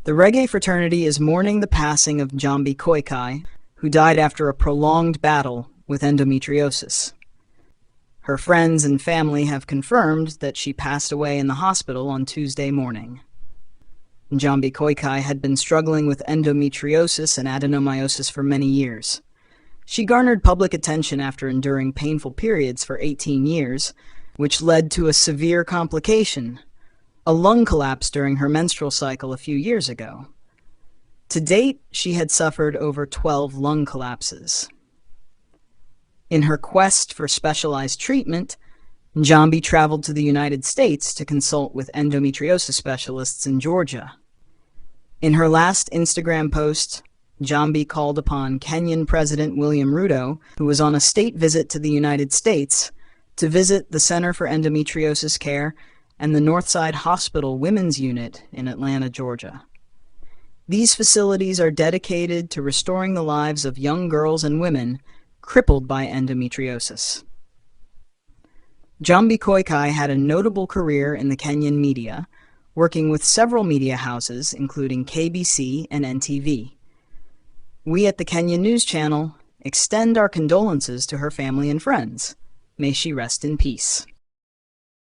The reggae fraternity is mourning the passing of Jahmby KOIKAI, who died after a prolonged battle with endometriosis. Her friends and family have confirmed that she passed away in the hospital on Tuesday morning. Jahmby KOIKAI had been struggling with endometriosis and adenomyosis for many years. She garnered public attention after enduring painful periods for 18 years, which led to a severe complication, a lung collapse during her menstrual cycle a few years ago. To date, she had suffered over 12 lung collapses. In her quest for specialized treatment, Jahmby traveled to the United States to consult with endometriosis specialists in Georgia. In her last Instagram post, Jahmby called upon Kenyan President William Ruto, who was on a state visit to the United States, to visit the Center for Endometriosis Care and the Northside Hospital Women's Unit in Atlanta, Georgia. These facilities are dedicated to restoring the lives of young girls and women crippled by endometriosis. Jahmby KOIKAI had a notable career in the Kenyan media, working with several media houses, including KBC and NTV. We at the Kenyan News Channel extend our condolences to her family and friends. May she rest in peace.